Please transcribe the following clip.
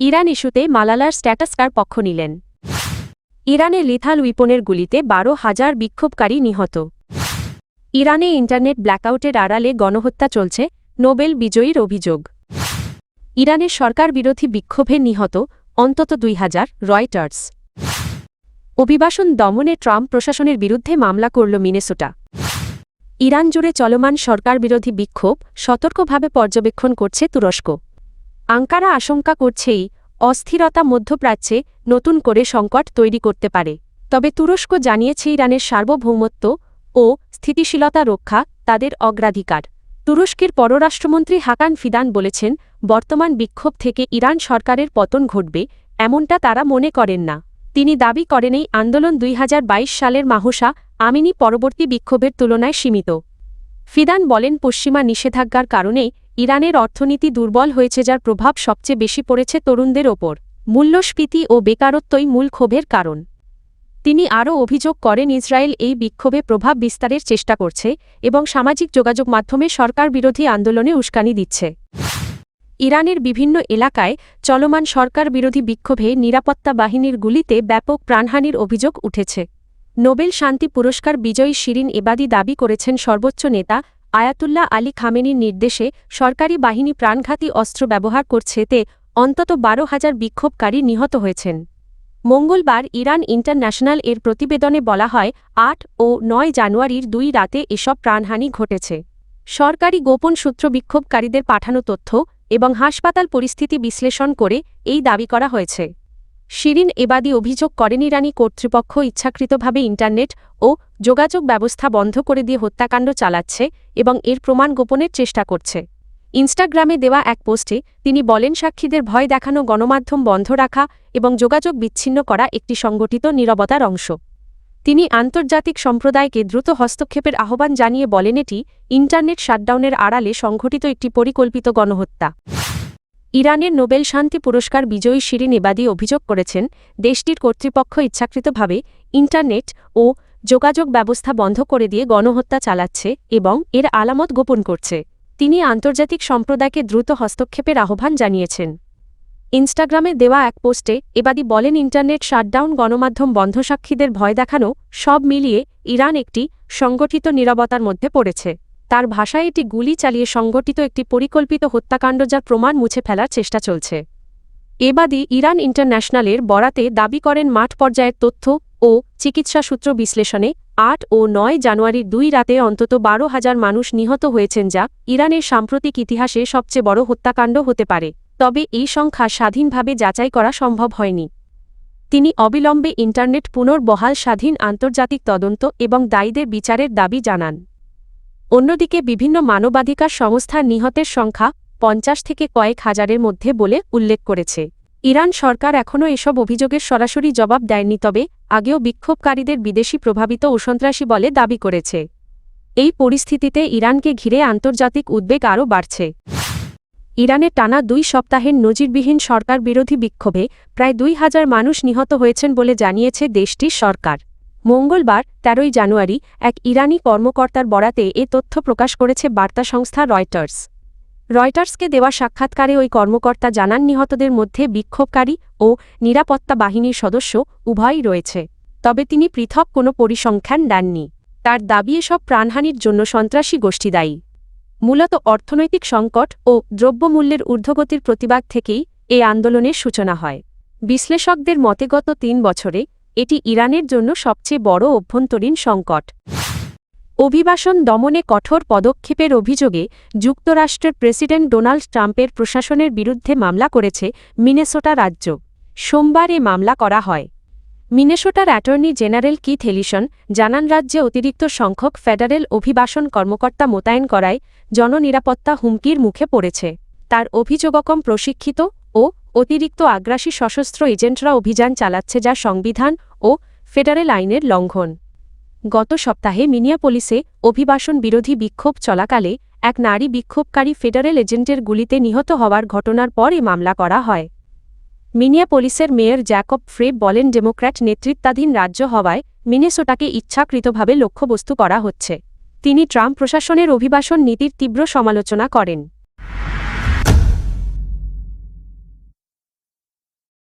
Iran ইস্যুতে মালালার status কার পক্ষ নিলেন? ইরানে লিথাল উইপনের গুলিতে 12,000 বিক্ষোভকারী নিহত। ইরানে ইন্টারনেট ব্ল্যাকআউটের আড়ালে গণহত্যা চলছে, নোবেল বিজয়ীর অভিযোগ। ইরানের সরকার বিরোধী বিক্ষোভে নিহত অন্তত 2,000, রয়টার্স। অভিবাসন দমনে ট্রাম্প প্রশাসনের বিরুদ্ধে মামলা করল মিনেসোটা। ইরান জুড়ে চলমান সরকার বিরোধী বিক্ষোভ সতর্কভাবে পর্যবেক্ষণ করছে তুরস্ক। আঙ্কারা আশঙ্কা করছেই অস্থিরতা মধ্যপ্রাচ্যে নতুন করে সংকট তৈরি করতে পারে। তবে তুরস্ক জানিয়েছে ইরানের সার্বভৌমত্ব ও স্থিতিশীলতা রক্ষা তাদের অগ্রাধিকার। তুরস্কের পররাষ্ট্রমন্ত্রী হাকান ফিদান বলেছেন, বর্তমান বিক্ষোভ থেকে ইরান সরকারের পতন ঘটবে এমনটা তারা মনে করেন না। তিনি দাবি করেন এই আন্দোলন 2022 সালের মাহসা আমিনি পরবর্তী বিক্ষোভের তুলনায় সীমিত। ফিদান বলেন, পশ্চিমা নিষেধাজ্ঞার কারণে ইরানের অর্থনীতি দুর্বল হয়েছে, যার প্রভাব সবচেয়ে বেশি পড়েছে তরুণদের ওপর। মূল্যস্ফীতি ও বেকারত্বই মূল ক্ষোভের কারণ। তিনি আরও অভিযোগ করেন, ইসরায়েল এই বিক্ষোভে প্রভাব বিস্তারের চেষ্টা করছে এবং সামাজিক যোগাযোগ মাধ্যমে সরকার বিরোধী আন্দোলনে উস্কানি দিচ্ছে। ইরানের বিভিন্ন এলাকায় চলমান সরকার বিরোধী বিক্ষোভে নিরাপত্তা বাহিনীর গুলিতে ব্যাপক প্রাণহানির অভিযোগ উঠেছে। নোবেল শান্তি পুরস্কার বিজয়ী শিরিন এবাদি দাবি করেছেন, সর্বোচ্চ নেতা আয়াতুল্লাহ আলী খামেনির নির্দেশে সরকারি বাহিনী প্রাণঘাতী অস্ত্র ব্যবহার করছে, এতে অন্তত 12,000 বিক্ষোভকারী নিহত হয়েছেন। মঙ্গলবার ইরান ইন্টারন্যাশনাল এর প্রতিবেদনে বলা হয়, 8 ও 9 জানুয়ারির 2 রাতে এসব প্রাণহানি ঘটেছে। সরকারি গোপন সূত্র বিক্ষোভকারীদের পাঠানো তথ্য এবং হাসপাতাল পরিস্থিতি বিশ্লেষণ করে এই দাবি করা হয়েছে। শিরিন এবাদি অভিযোগ করেন, ইরানি কর্তৃপক্ষ ইচ্ছাকৃতভাবে ইন্টারনেট ও যোগাযোগ ব্যবস্থা বন্ধ করে দিয়ে হত্যাকাণ্ড চালাচ্ছে এবং এর প্রমাণ গোপনের চেষ্টা করছে। ইনস্টাগ্রামে দেওয়া এক পোস্টে তিনি বলেন, সাক্ষীদের ভয় দেখানো, গণমাধ্যম বন্ধ রাখা এবং যোগাযোগ বিচ্ছিন্ন করা একটি সংগঠিত নীরবতার অংশ। তিনি আন্তর্জাতিক সম্প্রদায়কে দ্রুত হস্তক্ষেপের আহ্বান জানিয়ে বলেন, এটি ইন্টারনেট শাটডাউনের আড়ালে সংঘটিত একটি পরিকল্পিত গণহত্যা। ইরানের নোবেল শান্তি পুরস্কার বিজয়ী শিরিন এবাদি অভিযোগ করেছেন, দেশটির কর্তৃপক্ষ ইচ্ছাকৃতভাবে ইন্টারনেট ও যোগাযোগ ব্যবস্থা বন্ধ করে দিয়ে গণহত্যা চালাচ্ছে এবং এর আলামত গোপন করছে। তিনি আন্তর্জাতিক সম্প্রদায়কে দ্রুত হস্তক্ষেপের আহ্বান জানিয়েছেন। ইনস্টাগ্রামে দেওয়া এক পোস্টে এবাদি বলেন, ইন্টারনেট শাটডাউন, গণমাধ্যম বন্ধ, সাক্ষীদের ভয় দেখানো, সব মিলিয়ে ইরান একটি সংগঠিত নীরবতার মধ্যে পড়েছে। তার ভাষায় এটি গুলি চালিয়ে সংগঠিত একটি পরিকল্পিত হত্যাকাণ্ড, যার প্রমাণ মুছে ফেলার চেষ্টা চলছে। এবাদি ইরান ইন্টারন্যাশনালের বরাতে দাবি করেন, মাঠ পর্যায়ের তথ্য ও চিকিৎসা সূত্র বিশ্লেষণে 8 ও 9 জানুয়ারির 2 রাতে অন্তত 12,000 মানুষ নিহত হয়েছেন, যা ইরানের সাম্প্রতিক ইতিহাসে সবচেয়ে বড় হত্যাকাণ্ড হতে পারে। তবে এই সংখ্যা স্বাধীনভাবে যাচাই করা সম্ভব হয়নি। তিনি অবিলম্বে ইন্টারনেট পুনর্বহাল, স্বাধীন আন্তর্জাতিক তদন্ত এবং দায়ীদের বিচারের দাবি জানান। অন্যদিকে বিভিন্ন মানবাধিকার সংস্থা নিহতের সংখ্যা 50 থেকে কয়েক হাজারের মধ্যে বলে উল্লেখ করেছে। ইরান সরকার এখনও এসব অভিযোগের সরাসরি জবাব দেয়নি, তবে আগেও বিক্ষোভকারীদের বিদেশি প্রভাবিত ও সন্ত্রাসী বলে দাবি করেছে। এই পরিস্থিতিতে ইরানকে ঘিরে আন্তর্জাতিক উদ্বেগ আরও বাড়ছে। ইরানে টানা 2 সপ্তাহের নজিরবিহীন সরকার বিরোধী বিক্ষোভে প্রায় 2,000 মানুষ নিহত হয়েছেন বলে জানিয়েছে দেশটির সরকার। মঙ্গলবার 13 জানুয়ারি এক ইরানি কর্মকর্তার বরাতে এ তথ্য প্রকাশ করেছে বার্তা সংস্থা রয়টার্স। রয়টার্সকে দেওয়া সাক্ষাৎকারে ওই কর্মকর্তা জানান, নিহতদের মধ্যে বিক্ষোভকারী ও নিরাপত্তা বাহিনীর সদস্য উভয়ই রয়েছে। তবে তিনি পৃথক কোনো পরিসংখ্যান দেননি। তার দাবি, এসব প্রাণহানির জন্য সন্ত্রাসী গোষ্ঠী দায়ী। মূলত অর্থনৈতিক সংকট ও দ্রব্যমূল্যের ঊর্ধ্বগতির প্রতিবাদ থেকেই এই আন্দোলনের সূচনা হয়। বিশ্লেষকদের মতে গত 3 বছরে এটি ইরানের জন্য সবচেয়ে বড় অভ্যন্তরীণ সংকট। অভিবাসন দমনে কঠোর পদক্ষেপের অভিযোগে যুক্তরাষ্ট্রের প্রেসিডেন্ট ডোনাল্ড ট্রাম্পের প্রশাসনের বিরুদ্ধে মামলা করেছে মিনেসোটা রাজ্য। সোমবার এ মামলা করা হয়। মিনেসোটার অ্যাটর্নি জেনারেল কিথ এলিসন জানান, রাজ্যে অতিরিক্ত সংখ্যক ফেডারেল অভিবাসন কর্মকর্তা মোতায়েন করায় জননিরাপত্তা হুমকির মুখে পড়েছে। তার অভিযোগকম প্রশিক্ষিত ও অতিরিক্ত আগ্রাসী সশস্ত্র এজেন্টরা অভিযান চালাচ্ছে, যা সংবিধান ও ফেডারেল আইনের লঙ্ঘন। গত সপ্তাহে মিনিয়াপোলিসে অভিবাসন বিরোধী বিক্ষোভ চলাকালে এক নারী বিক্ষোভকারী ফেডারেল এজেন্টের গুলিতে নিহত হওয়ার ঘটনার পর এ মামলা করা হয়। মিনিয়াপোলিসের মেয়র জ্যাকব ফ্রে বলেন, ডেমোক্র্যাট নেতৃত্বাধীন রাজ্য হওয়ায় মিনেসোটাকে ইচ্ছাকৃতভাবে লক্ষ্যবস্তু করা হচ্ছে। তিনি ট্রাম্প প্রশাসনের অভিবাসন নীতির তীব্র সমালোচনা করেন।